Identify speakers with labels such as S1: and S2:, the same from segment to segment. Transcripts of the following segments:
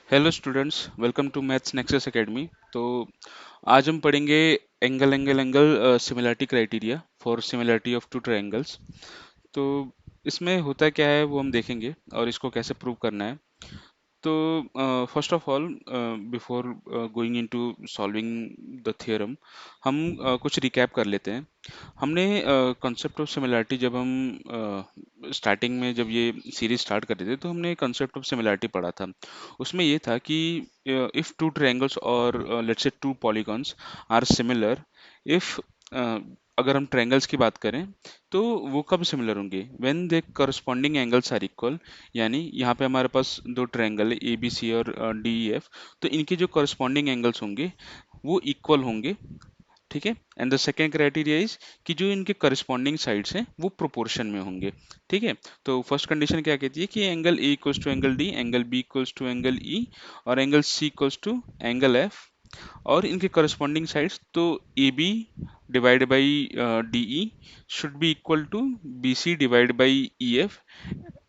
S1: Hello students, welcome to maths nexus academy. तो आज हम पढ़ेंगे angle similarity criteria for similarity of two triangles. तो इसमें होता क्या है वो हम देखेंगे और इसको कैसे प्रूव करना है। तो first of all, before going into solving the theorem, हम कुछ रिकैप कर लेते हैं। हमने कॉन्सेप्ट ऑफ सिमिलरिटी जब हम स्टार्टिंग में जब ये सीरीज स्टार्ट कर रहे थे तो हमने कॉन्सेप्ट ऑफ सिमिलरिटी पढ़ा था। उसमें ये था कि इफ टू ट्रायंगल्स और let's say two polygons are similar, if अगर हम ट्रायंगल्स की बात करें तो वो कब सिमिलर होंगे, when the corresponding angles are equal. यानी यहाँ पे हमारे पास दो ट्रायंगल है ए बी सी और डी ई एफ, तो इनके जो करस्पॉन्डिंग एंगल्स होंगे वो इक्वल होंगे। ठीक है। And the second criteria is कि जो इनके करस्पॉन्डिंग साइड्स हैं वो प्रोपोर्शन में होंगे। ठीक है। तो फर्स्ट कंडीशन क्या कहती है कि angle A equals to angle D, angle B equals to angle E और angle C equals to angle F, और इनके करस्पॉन्डिंग साइड्स तो A B divide by D E should be equal to B C divide by E F,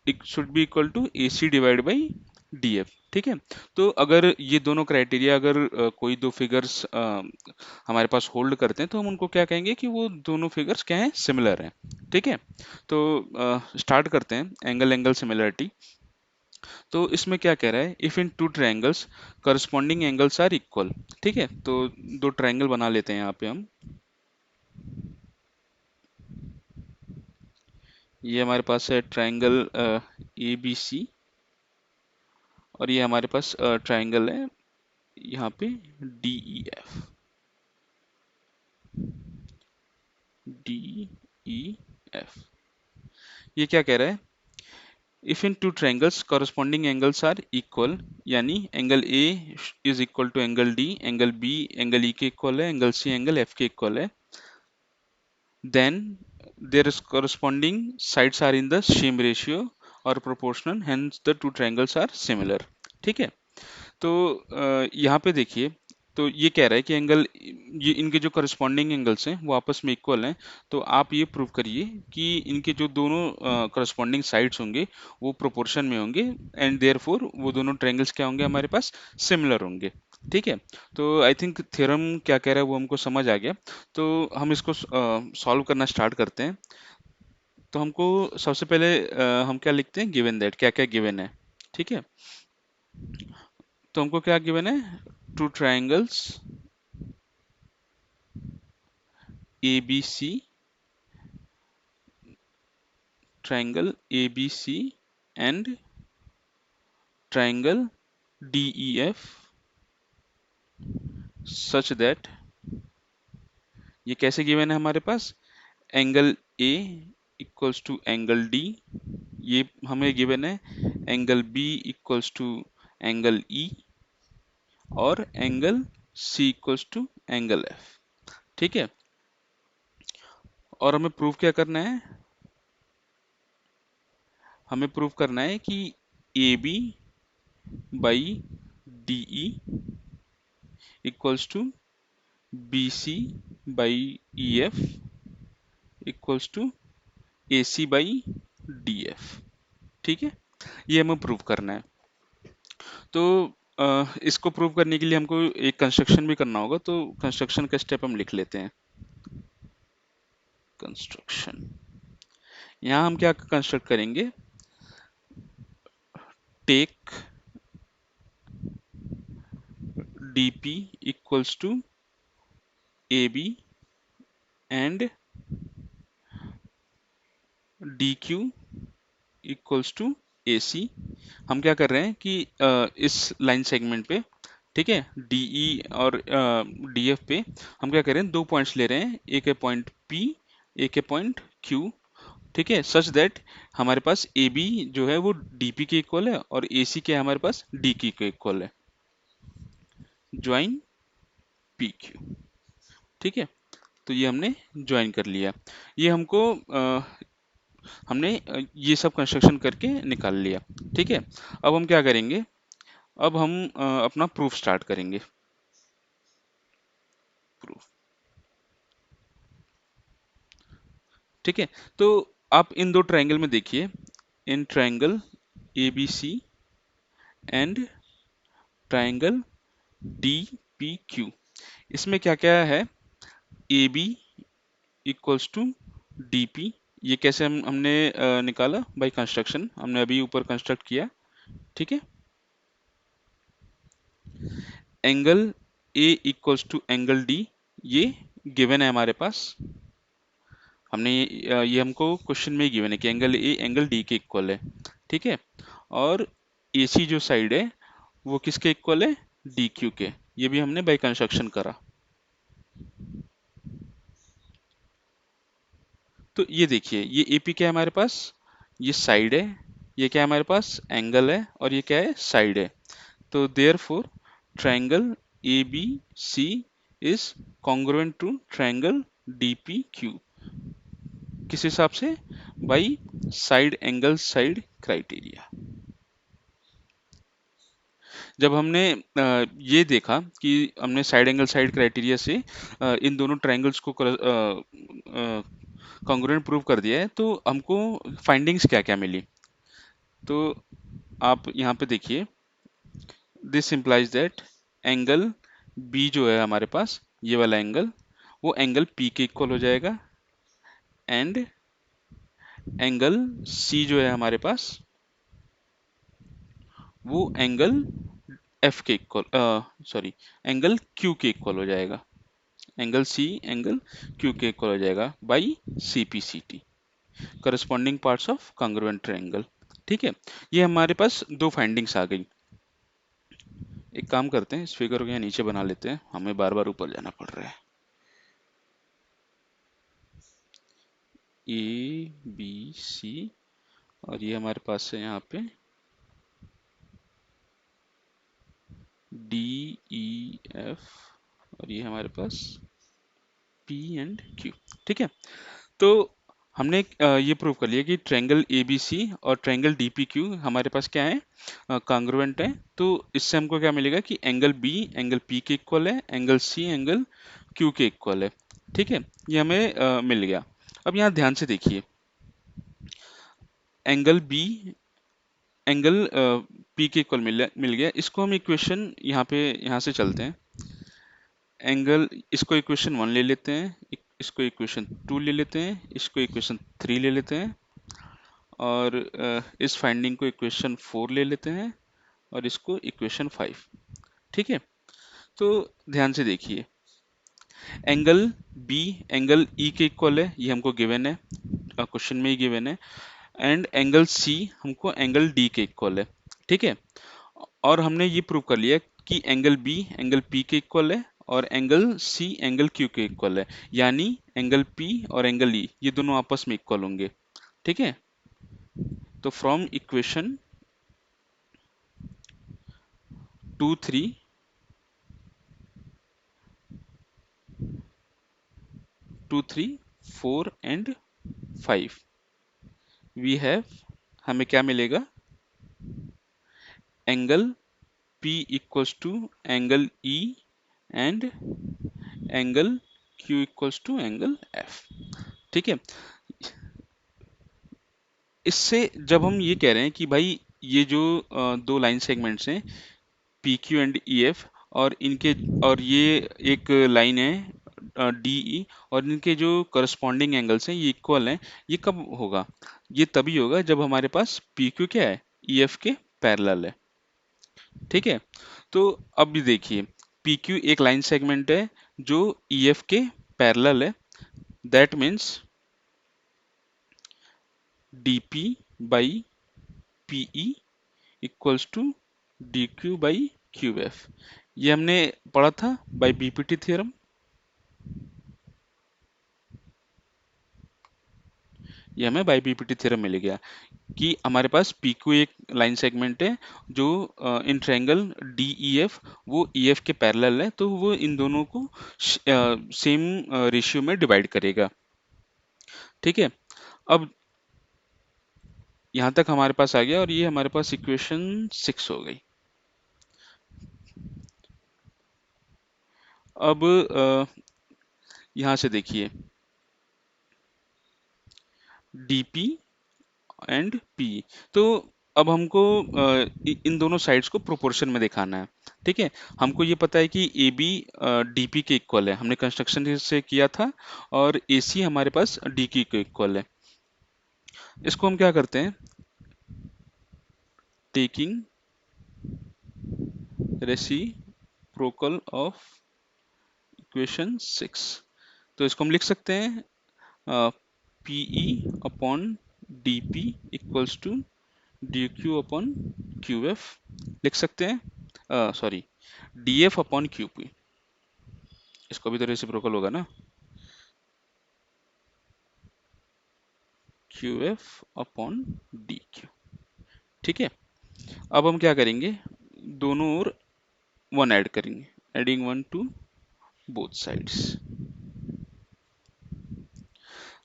S1: it should be equal to A C divide by D F. ठीक है। तो अगर ये दोनों criteria अगर कोई दो फिगर्स हमारे पास होल्ड करते हैं तो हम उनको क्या कहेंगे कि वो दोनों फिगर्स क्या हैं, सिमिलर हैं। ठीक है। तो स्टार्ट करते हैं एंगल एंगल सिमिलरिटी। तो इसमें क्या कह रहा है, if in two triangles corresponding angles are equal. ठीक है। तो दो ट्रायंगल बना लेते हैं यहाँ पे हम। ये हमारे पास है ट्रायंगल ए बी सी, और ये हमारे पास ट्रायंगल है यहाँ पे D E F, D E F. ये क्या कह रहा है, if in two triangles corresponding angles are equal, यानी angle A is equal to angle D, angle B angle E के इक्वल है, एंगल सी एंगल एफ के इक्वल है, then their corresponding sides are in the same ratio or proportional, hence the two triangles are similar। ठीक है। तो यहाँ पे देखिए, तो ये कह रहा है कि एंगल, ये इनके जो करस्पॉन्डिंग एंगल्स हैं वो आपस में इक्वल हैं। तो आप ये प्रूव करिए कि इनके जो दोनों करस्पॉन्डिंग साइड्स होंगे वो प्रोपोर्शन में होंगे, एंड देयरफॉर वो दोनों ट्रायंगल्स क्या होंगे हमारे पास, सिमिलर होंगे। ठीक है। तो आई थिंक थ्योरम क्या कह रहा है वो हमको समझ आ गया। तो हम इसको सॉल्व करना स्टार्ट करते हैं। तो हमको सबसे पहले हम क्या लिखते हैं, गिवन दैट, क्या क्या गिवन है। ठीक है। तो हमको क्या गिवन है, two triangles A B C, triangle A B C and triangle D E F such that, ये कैसे गिवन है हमारे पास, angle A equals to angle D, ये हमें गिवन है angle B equals to angle E और angle C equals to angle F. ठीक है। और हमें प्रूव क्या करना है, हमें प्रूव करना है कि A B by D E equals to B C by E F equals to A C by D F. ठीक है। ये हमें प्रूव करना है। तो इसको प्रूव करने के लिए हमको एक कंस्ट्रक्शन भी करना होगा, तो कंस्ट्रक्शन का स्टेप हम लिख लेते हैं। कंस्ट्रक्शन, यहाँ हम क्या कंस्ट्रक्ट करेंगे, take dp equals to A B and dq equals to A C. हम क्या कर रहे हैं कि इस लाइन सेगमेंट पे, ठीक है, DE और DF पे हम क्या कर रहे हैं, दो पॉइंट्स ले रहे हैं, एक है पॉइंट P, एक है पॉइंट Q। ठीक है। सच दैट हमारे पास AB जो है वो DP के इक्वल है और AC क्या है हमारे पास, DQ के इक्वल है। Join PQ। ठीक है। तो ये हमने ज्वाइन कर लिया। ये हमको हमने ये सब कंस्ट्रक्शन करके निकाल लिया। ठीक है। अब हम क्या करेंगे, अब हम अपना प्रूफ स्टार्ट करेंगे। प्रूफ। ठीक है। तो आप इन दो ट्रायंगल में देखिए, in triangle A B C and triangle D P Q. इसमें क्या क्या है, A B equals to D P. ये कैसे हमने निकाला, बाय कंस्ट्रक्शन, हमने अभी ऊपर कंस्ट्रक्ट किया। ठीक है, angle A equals to angle D, ये गिवन है हमारे पास। हमने ये हमको क्वेश्चन में ही गिवन है कि एंगल ए एंगल डी के इक्वल है। ठीक है, और एसी जो साइड है वो किसके इक्वल है, डी क्यू के। ये भी हमने बाय कंस्ट्रक्शन करा। तो ये देखिए, ये एपी क्या है हमारे पास, ये साइड है, ये क्या है हमारे पास, एंगल है, और ये क्या है, साइड है। तो therefore triangle A B C is congruent to triangle D P Q. किस हिसाब से, by side angle side criteria. जब हमने ये देखा कि हमने साइड एंगल साइड क्राइटेरिया से इन दोनों ट्राइंगल्स को कॉन्ग्रुएंट प्रूव कर दिया है, तो हमको फाइंडिंग्स क्या क्या मिली। तो आप यहाँ पे देखिए, this implies that angle B जो है हमारे पास, ये वाला एंगल, वो एंगल पी के इक्वल हो जाएगा, एंड एंगल सी जो है हमारे पास, वो एंगल एफ के इक्वल, सॉरी, एंगल क्यू के इक्वल हो जाएगा। एंगल सी एंगल क्यू के इक्वल हो जाएगा by C P C T, corresponding parts of congruent triangle. ठीक है, ये हमारे पास दो फाइंडिंग्स आ गई। एक काम करते हैं, इस फिगर को यहाँ नीचे बना लेते हैं, हमें बार बार ऊपर जाना पड़ रहा है। ए बी सी, और ये हमारे पास है यहाँ पे डी ई एफ, और ये हमारे पास पी एंड क्यू। ठीक है, तो हमने ये प्रूव कर लिया कि ट्रायंगल ए बी सी और ट्रायंगल डी पी क्यू हमारे पास क्या है, कॉन्ग्रुएंट है। तो इससे हमको क्या मिलेगा कि एंगल बी एंगल पी के इक्वल है, एंगल सी एंगल क्यू के इक्वल है। ठीक है, ये हमें मिल गया। अब यहाँ ध्यान से देखिए, एंगल बी एंगल पी के इक्वल मिल गया। इसको हम इक्वेशन यहाँ से चलते हैं। एंगल, इसको इक्वेशन वन ले लेते हैं, इसको इक्वेशन टू ले लेते हैं, इसको इक्वेशन थ्री ले लेते हैं, और इस फाइंडिंग को इक्वेशन फोर ले लेते हैं, और इसको इक्वेशन फाइव। ठीक है, तो ध्यान से देखिए, एंगल बी एंगल ई के इक्वल है, ये हमको गिवन है, क्वेश्चन में ही गिवन है, एंड एंगल सी हमको एंगल डी के इक्वल है। ठीक है, और हमने ये प्रूव कर लिया कि एंगल बी एंगल पी के इक्वल है, और एंगल सी एंगल क्यू के इक्वल है, यानी एंगल पी और एंगल ई ये दोनों आपस में इक्वल होंगे। ठीक है, तो from equation 2 3 4 and 5 we have, हमें क्या मिलेगा, angle P equals to angle E and angle Q equals to angle F। ठीक है, इससे जब हम ये कह रहे हैं कि भाई ये जो दो लाइन सेगमेंट्स हैं P Q and E F, और इनके, और ये एक लाइन है डी ई, और इनके जो करस्पॉन्डिंग एंगल्स हैं ये इक्वल हैं, ये कब होगा, ये तभी होगा जब हमारे पास पी क्यू क्या है, ई एफ के पैरेलल है। ठीक है, तो अब भी देखिए, पी क्यू एक लाइन सेगमेंट है जो ई एफ के पैरेलल है, that means D P by P E equals to D Q by Q F. ये हमने पढ़ा था बाय बीपीटी थ्योरम। ये हमें बाय बीपीटी थ्योरम मिल गया कि हमारे पास पी क्यू एक लाइन सेगमेंट है जो in triangle D E F, वो ई एफ के पैरेलल है, तो वो इन दोनों को सेम रेशियो में डिवाइड करेगा। ठीक है, अब यहाँ तक हमारे पास आ गया, और ये हमारे पास इक्वेशन 6 हो गई। अब यहाँ से देखिए, डीपी एंड पी, तो अब हमको इन दोनों साइड्स को प्रोपोर्शन में दिखाना है। ठीक है। हमको ये पता है कि ए बी डीपी के इक्वल है, हमने कंस्ट्रक्शन से किया था, और ए सी हमारे पास डी की के इक्वल है। इसको हम क्या करते हैं, टेकिंग रेसिप्रोकल ऑफ इक्वेशन 6, तो इसको हम लिख सकते हैं PE upon D P equals to D Q upon Q F, लिख सकते हैं, sorry, D F upon Q P, इसको भी तो रेसिप्रोकल होगा ना, Q F upon D Q. ठीक है। अब हम क्या करेंगे, दोनों ओर वन ऐड करेंगे, adding one to both sides.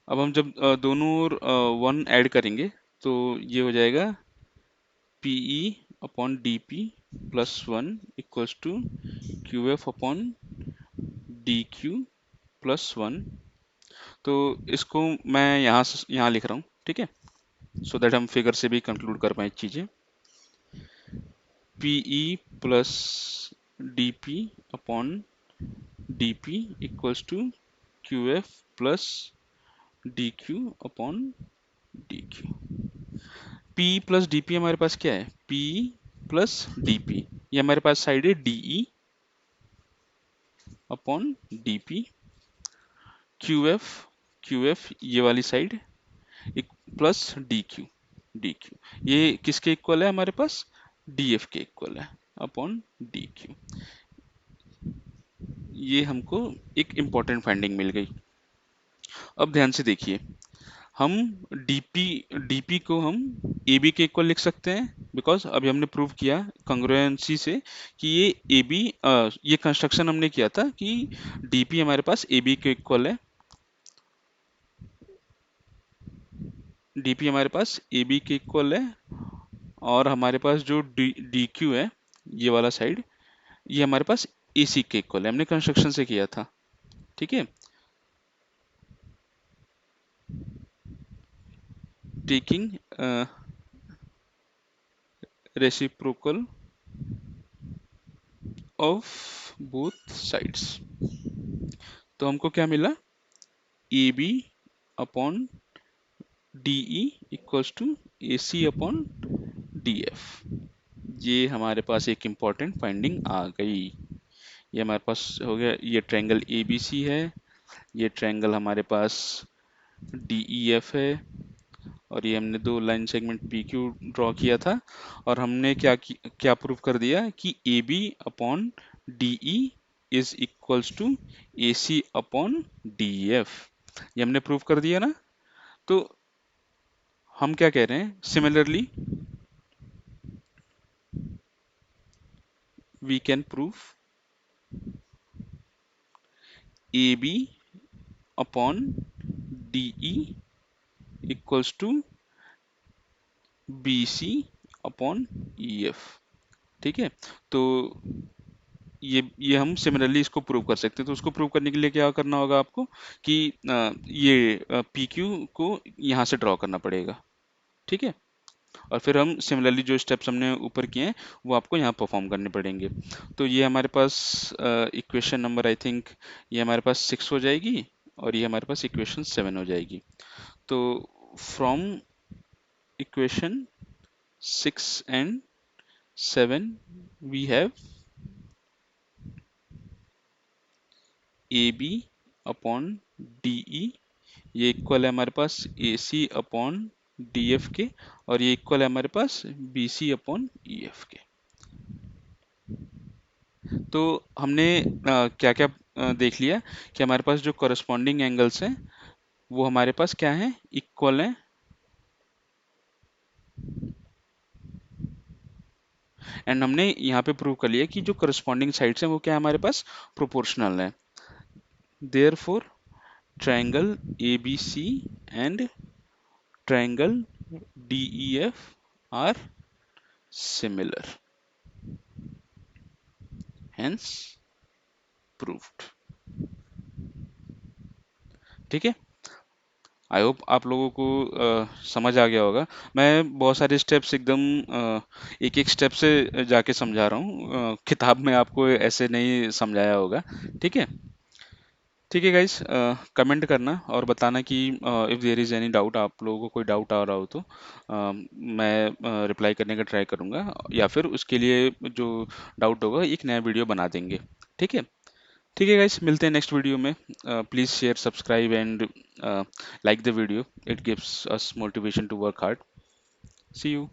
S1: अब हम जब दोनों ओर वन ऐड करेंगे तो ये हो जाएगा PE upon D P plus one equals to Q F upon D Q plus one. तो इसको मैं यहाँ लिख रहा हूँ, ठीक है, सो दैट हम फिगर से भी कंक्लूड कर पाए चीज़ें। PE plus D P upon D P equals to Q F plus D Q upon D Q. P plus D P हमारे पास क्या है, पी प्लस डी पी, ये हमारे पास साइड है DE upon D P, Q F, Q F ये वाली side plus D Q, D Q ये किसके इक्वल है हमारे पास, डी एफ के इक्वल है अपॉन डी क्यू। ये हमको एक इंपॉर्टेंट फाइंडिंग मिल गई। अब ध्यान से देखिए, हम डीपी डीपी को हम ए बी के इक्वल लिख सकते हैं, बिकॉज अभी हमने प्रूव किया कंग्रुएंसी से कि ये ए बी, ये कंस्ट्रक्शन हमने किया था कि डीपी हमारे पास ए बी के इक्वल है, डीपी हमारे पास ए बी के इक्वल है, और हमारे पास जो डी डी क्यू है ये वाला साइड, ये हमारे पास ए सी के इक्वल है, हमने कंस्ट्रक्शन से किया था। ठीक है, taking reciprocal of both sides, तो हमको क्या मिला, A B upon D E equals to A C upon D F. ये हमारे पास एक इम्पॉर्टेंट फाइंडिंग आ गई। ये हमारे पास हो गया, ये ट्रायंगल ए बी सी है, ये ट्रायंगल हमारे पास डी ई एफ है, और ये हमने दो line segment P Q draw किया था, और हमने क्या प्रूव कर दिया कि A B upon D E is equals to A C upon D F, ये हमने प्रूव कर दिया ना। तो हम क्या कह रहे हैं, similarly we can prove A B upon D E equals to B C upon E F. ठीक है, तो ये हम सिमिलरली इसको प्रूव कर सकते हैं। तो उसको प्रूव करने के लिए क्या करना होगा आपको कि ये पी क्यू को यहाँ से ड्रॉ करना पड़ेगा। ठीक है, और फिर हम सिमिलरली जो स्टेप्स हमने ऊपर किए हैं वो आपको यहाँ परफॉर्म करने पड़ेंगे। तो ये हमारे पास इक्वेशन नंबर, आई थिंक ये हमारे पास 6 हो जाएगी, और ये हमारे पास इक्वेशन 7 हो जाएगी। तो from equation 6 and 7 we have A B upon D E, ये इक्वल है हमारे पास A C upon D F के, और ये इक्वल है हमारे पास B C upon E F के। तो हमने क्या क्या देख लिया कि हमारे पास जो करस्पॉन्डिंग एंगल्स हैं वो हमारे पास क्या है, इक्वल है, एंड हमने यहाँ पे प्रूव कर लिया कि जो करस्पॉन्डिंग साइड्स हैं वो क्या है, हमारे पास प्रोपोर्शनल है। Therefore triangle A B C and triangle D E F are similar, hence proved. ठीक है, आई होप आप लोगों को समझ आ गया होगा। मैं बहुत सारे स्टेप्स एकदम एक एक स्टेप से जाके समझा रहा हूँ, किताब में आपको ऐसे नहीं समझाया होगा। ठीक है। ठीक है गाइस, कमेंट करना और बताना कि if there is any doubt, आप लोगों को कोई डाउट आ रहा हो तो मैं रिप्लाई करने का ट्राई करूँगा, या फिर उसके लिए जो डाउट होगा एक नया वीडियो बना देंगे। ठीक है। ठीक है गाइस, मिलते हैं नेक्स्ट वीडियो में। Please share, subscribe and like the video, it gives us motivation to work hard. See you.